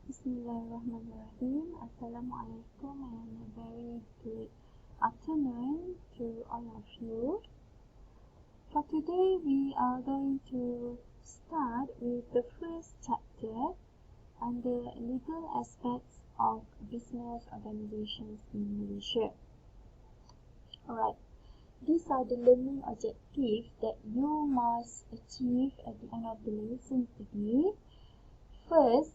Bismillahirrahmanirrahim. Assalamualaikum and a very good afternoon to all of you. For today, we are going to start with the first chapter on the legal aspects of business organizations in Malaysia. Alright, these are the learning objectives that you must achieve at the end of the lesson today. First,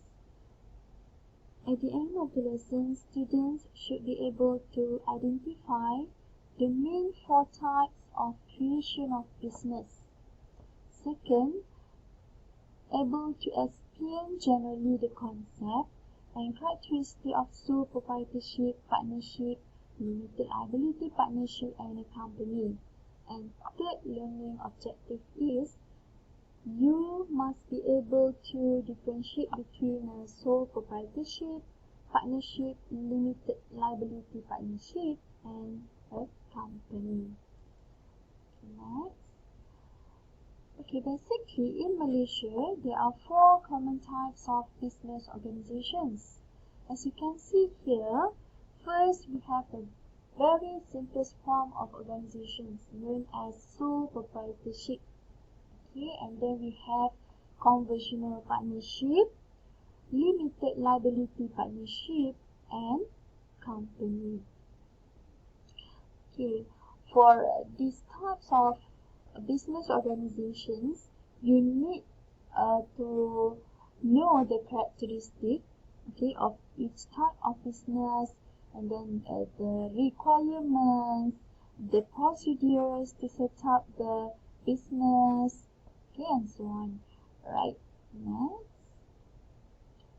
at the end of the lesson, students should be able to identify the main four types of creation of business. Second, able to explain generally the concept and characteristics of sole proprietorship, partnership, limited liability partnership, and a company. And third learning objective is you must be able to differentiate between a sole proprietorship, partnership, limited liability partnership, and a company. Next. Okay, basically in Malaysia, there are four common types of business organizations. As you can see here, first we have the very simplest form of organizations known as sole proprietorship. Okay, and then we have conventional partnership, limited liability partnership, and company. Okay, for these types of business organizations, you need to know the characteristics, okay, of each type of business, and then the requirements, the procedures to set up the business, okay, and so on. Right, next.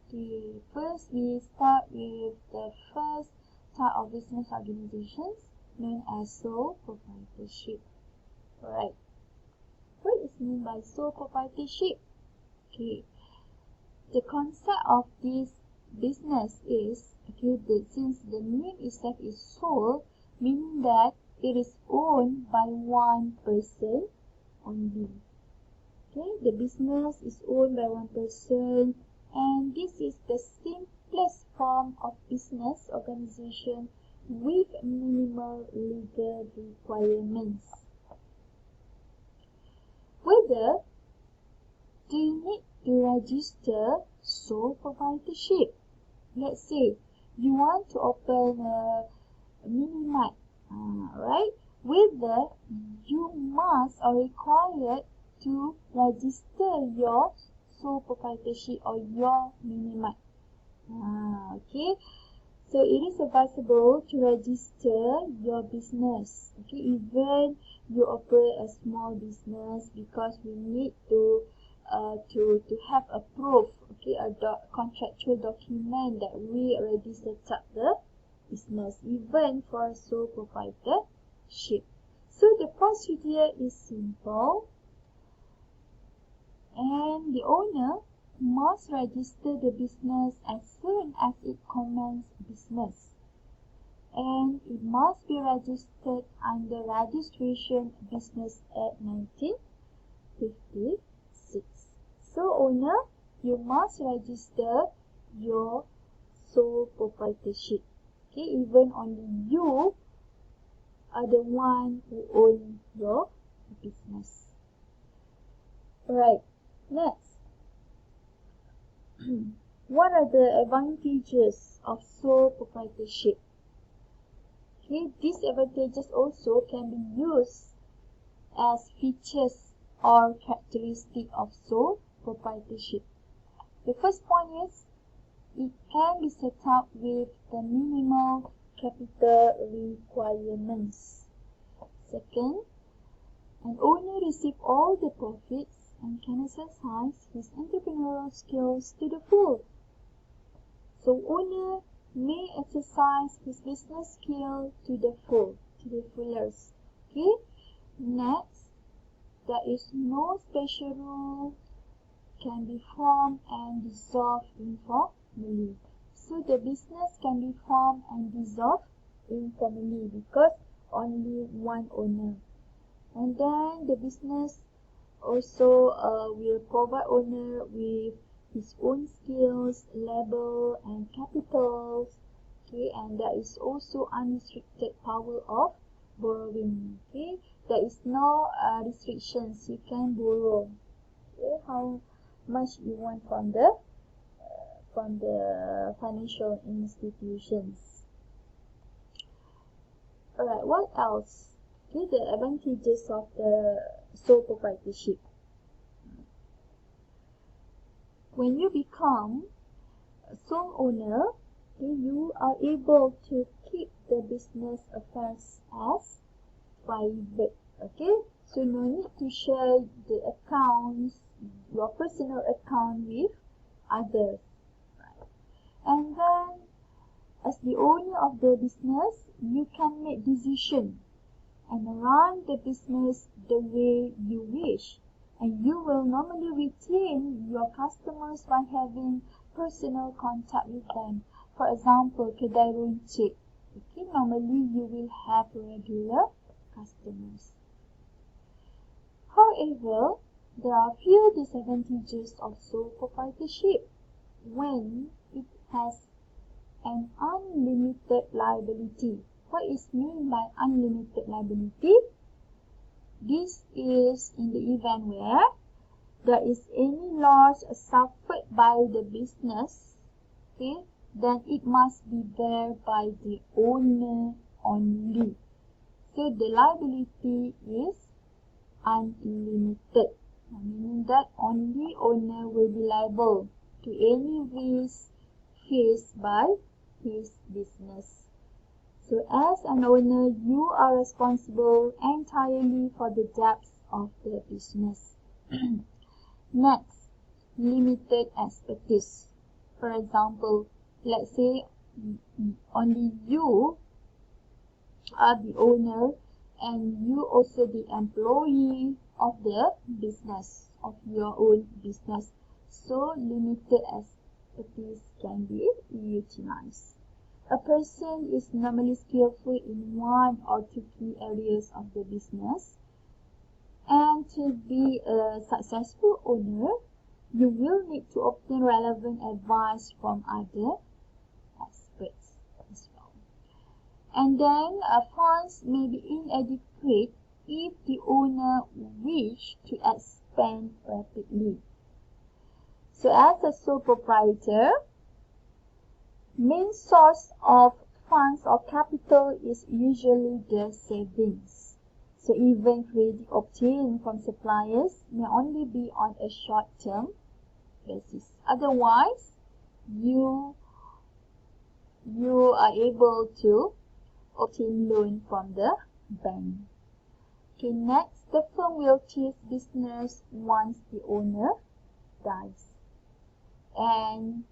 Okay, first we start with the first type of business organizations known as sole proprietorship. Alright, what is meant by sole proprietorship? Okay, the concept of this business is, okay, since the name itself is sole, meaning that it is owned by one person only. Okay, the business is owned by one person, and this is the simplest form of business organization with minimal legal requirements. Whether do you need to register sole proprietorship? Let's say you want to open a mini mart, right? Whether you must or required to register your sole proprietorship or your mini mart. Okay, so it is advisable to register your business. Okay, even you operate a small business, because we need to have a proof, okay, a contractual document that we already set up the business, even for a sole proprietorship. So the procedure is simple, and the owner must register the business as soon as it commences business, and it must be registered under Registration Business Act 1956. So owner, you must register your sole proprietorship. Okay, even only you are the one who owns your business. Alright, next. What are the advantages of sole proprietorship? Okay, these advantages also can be used as features or characteristics of sole proprietorship. The first point is it can be set up with the minimal capital requirements. Second, an owner receives all the profits and can exercise his entrepreneurial skills to the full. So owner may exercise his business skill to the fullest. Okay. Next, there is no special rule can be formed and dissolved informally. So the business can be formed and dissolved informally because only one owner. And then the business also will provide owner with his own skills, labor, and capitals. Okay, and there is also unrestricted power of borrowing. Okay, there is no restrictions. You can borrow, okay, how much you want from the financial institutions. Alright, what else? Okay, the advantages of the sole proprietorship. When you become a sole owner, okay, you are able to keep the business affairs as private. Okay, so no need to share the accounts, your personal account, with others. Right? And then, as the owner of the business, you can make decisions and run the business the way you wish. And you will normally retain your customers by having personal contact with them. For example, kedai runcit. Okay, normally you will have regular customers. However, there are few disadvantages of sole proprietorship when it has an unlimited liability. What is meant by unlimited liability? This is in the event where there is any loss suffered by the business, okay, then it must be borne by the owner only. So the liability is unlimited, meaning that only owner will be liable to any risk faced by his business. So as an owner, you are responsible entirely for the debts of the business. Next, limited expertise. For example, let's say only you are the owner and you also the employee of the business, of your own business. So limited expertise can be utilized. A person is normally skillful in one or two key areas of the business, and to be a successful owner, you will need to obtain relevant advice from other experts as well. And then funds may be inadequate if the owner wish to expand rapidly. So as a sole proprietor, main source of funds or capital is usually the savings. So even credit obtained from suppliers may only be on a short-term basis. Otherwise, you are able to obtain loan from the bank. Okay, next, the firm will cease business once the owner dies. And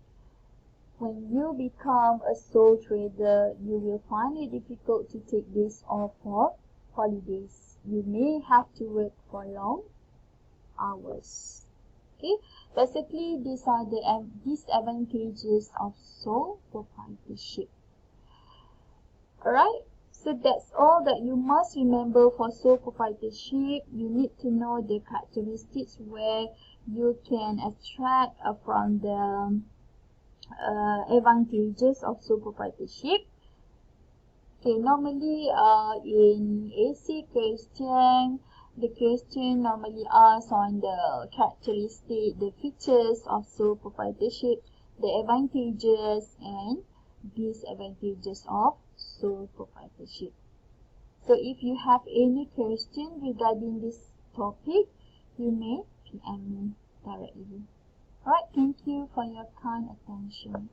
when you become a sole trader, you will find it difficult to take days off for holidays. You may have to work for long hours. Okay, basically these are the disadvantages of sole proprietorship. Alright, so that's all that you must remember for sole proprietorship. You need to know the characteristics where you can extract from the advantages of sole proprietorship. Okay, normally in AC question, the question normally asks on the characteristic, the features of sole proprietorship, the advantages and disadvantages of sole proprietorship. So if you have any question regarding this topic, you may PM me directly. Alright, thank you for your kind attention.